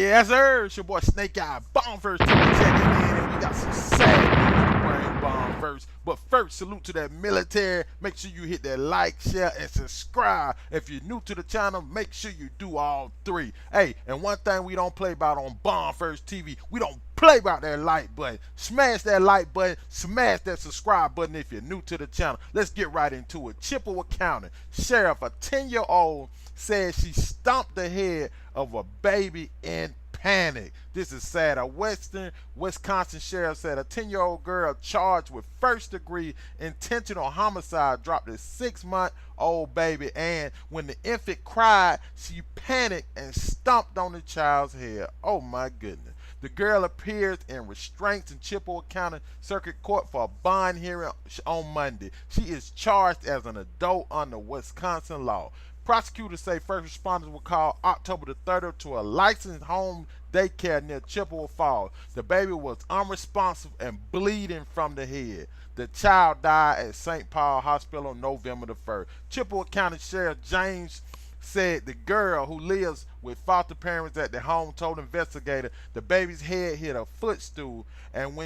Yes, sir. It's your boy Snake Eye Bomb First TV checking in, and we got some sad news to bring Bomb First. But first, salute to that military. Make sure you hit that like, share, and subscribe. If you're new to the channel, make sure you do all three. Hey, and one thing we don't play about on Bomb First TV, we don't play about that like button. Smash that like button, smash that subscribe button if you're new to the channel. Let's get right into it. Chippewa County Sheriff, a 10-year-old, said she stomped the head of a baby in panic. This is sad. A Wisconsin sheriff said a 10-year-old girl charged with first-degree intentional homicide dropped a 6-month-old baby, and when the infant cried, she panicked and stomped on the child's head. Oh my goodness. The girl appears in restraints in Chippewa County Circuit Court for a bond hearing on Monday. She is charged as an adult under Wisconsin law. Prosecutors say first responders were called October the 30th to a licensed home daycare near Chippewa Falls. The baby was unresponsive and bleeding from the head. The child died at St. Paul Hospital on November the 1st. Chippewa County Sheriff James said the girl, who lives with foster parents at the home, told investigators the baby's head hit a footstool, and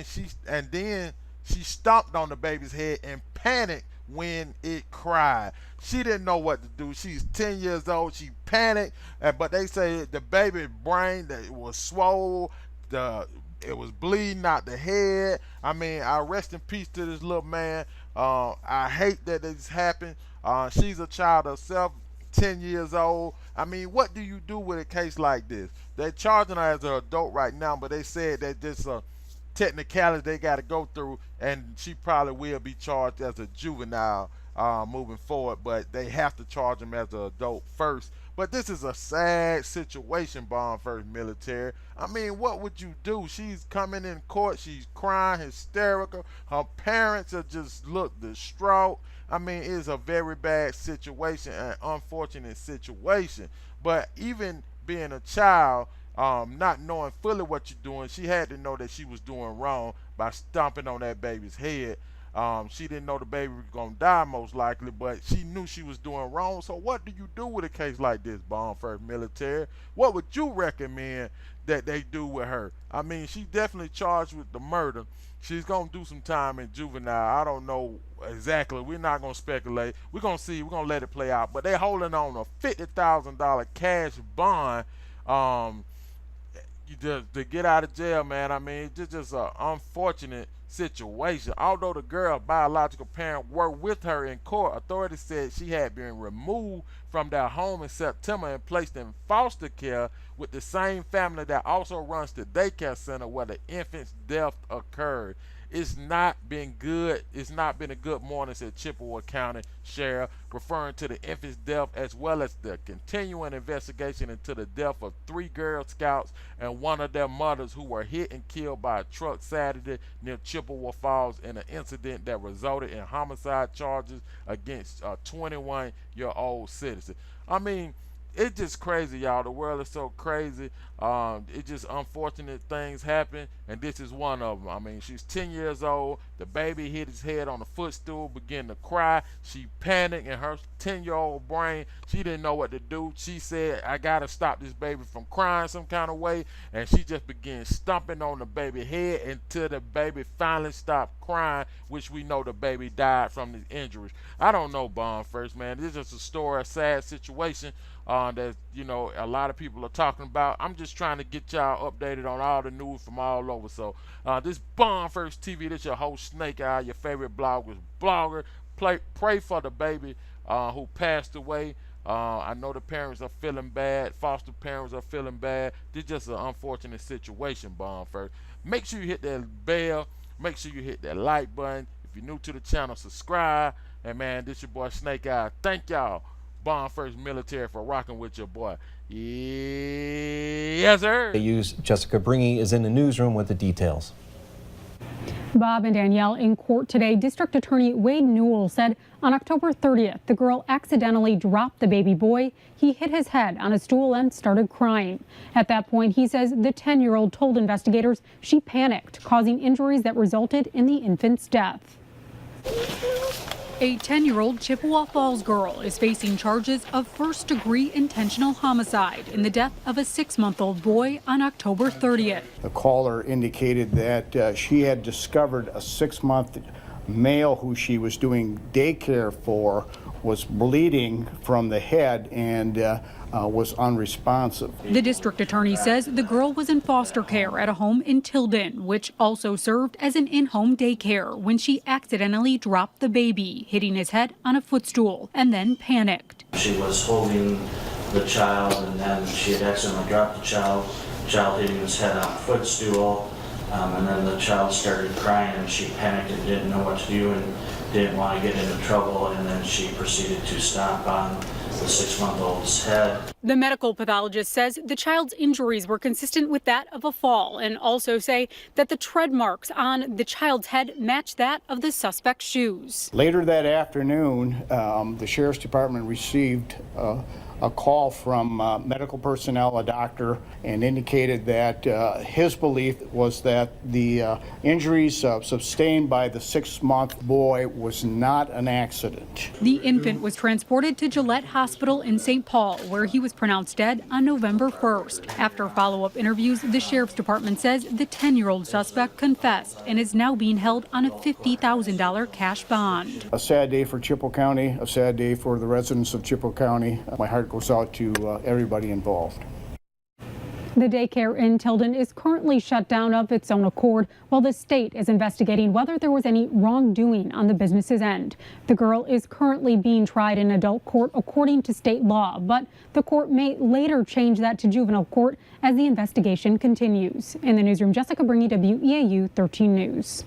then she stomped on the baby's head and panicked when it cried. She didn't know what to do. She's 10 years old. She panicked, but they say the baby's brain that was swollen, it was bleeding out the head. I mean, I rest in peace to this little man. I hate that this happened. She's a child herself, 10 years old. I mean, what do you do with a case like this? They're charging her as an adult right now, but they said that this technicality they got to go through, and she probably will be charged as a juvenile moving forward, but they have to charge him as an adult first. But this is a sad situation, Bomb First military. I mean, what would you do? She's coming in court, she's crying, hysterical. Her parents are just look distraught. I mean, it's a very bad situation, an unfortunate situation. But even being a child, not knowing fully what you're doing, she had to know that she was doing wrong by stomping on that baby's head. She didn't know the baby was going to die most likely, but she knew she was doing wrong. So what do you do with a case like this, Bomb First military? What would you recommend that they do with her? I mean, she's definitely charged with the murder. She's going to do some time in juvenile. I don't know exactly. We're not going to speculate. We're going to see. We're going to let it play out. But they're holding on a $50,000 cash bond to get out of jail, man. I mean, it's just an unfortunate situation. Although the girl's biological parent were with her in court, authorities said she had been removed from their home in September and placed in foster care with the same family that also runs the daycare center where the infant's death occurred. It's not been good. It's not been a good morning, said Chippewa County Sheriff, referring to the infant's death as well as the continuing investigation into the death of 3 Girl Scouts and one of their mothers who were hit and killed by a truck Saturday near Chippewa Falls in an incident that resulted in homicide charges against a 21-year-old citizen. I mean, it's just crazy, y'all. The world is so crazy. It's just unfortunate things happen, and this is one of them. I mean, she's 10 years old. The baby hit his head on the footstool, began to cry. She panicked, and her 10-year-old brain, she didn't know what to do. She said, I got to stop this baby from crying some kind of way, and she just began stomping on the baby's head until the baby finally stopped crying, which we know the baby died from the injuries. I don't know, Bomb First, man. This is just a story, a sad situation that, you know, a lot of people are talking about. I'm just trying to get y'all updated on all the news from all over. So this Bomb First TV, this your host Snake Eye, your favorite blogger. Pray for the baby who passed away. I know the parents are feeling bad. Foster parents are feeling bad. This is just an unfortunate situation, Bomb First. Make sure you hit that bell. Make sure you hit that like button. If you're new to the channel, subscribe. And man, this your boy Snake Eye. Thank y'all, Bomb First military, for rocking with your boy. Yes, sir. Jessica Bringy is in the newsroom with the details. Bob and Danielle in court today. District Attorney Wade Newell said on October 30th, the girl accidentally dropped the baby boy. He hit his head on a stool and started crying. At that point, he says the 10-year-old told investigators she panicked, causing injuries that resulted in the infant's death. A 10-year-old Chippewa Falls girl is facing charges of first-degree intentional homicide in the death of a 6-month-old boy on October 30th. The caller indicated that she had discovered a 6-month male who she was doing daycare for was bleeding from the head and was unresponsive. The district attorney says the girl was in foster care at a home in Tilden, which also served as an in-home daycare, when she accidentally dropped the baby, hitting his head on a footstool, and then panicked. She was holding the child, and then she had accidentally dropped the child hitting his head on a footstool, and then the child started crying, and she panicked and didn't know what to do and didn't want to get into trouble, and then she proceeded to stomp on the 6-month-old's head. The medical pathologist says the child's injuries were consistent with that of a fall, and also say that the tread marks on the child's head match that of the suspect's shoes. Later that afternoon, the Sheriff's Department received a call from medical personnel, a doctor, and indicated that his belief was that the injuries sustained by the 6-month boy was not an accident. The infant was transported to Gillette Hospital in St. Paul, where he was pronounced dead on November 1st. After follow-up interviews, the Sheriff's Department says the 10-year-old suspect confessed and is now being held on a $50,000 cash bond. A sad day for Chippewa County, a sad day for the residents of Chippewa County. My heart goes out to everybody involved. The daycare in Tilden is currently shut down of its own accord, while the state is investigating whether there was any wrongdoing on the business's end. The girl is currently being tried in adult court according to state law, but the court may later change that to juvenile court as the investigation continues. In the newsroom, Jessica Bringy, WEAU 13 News.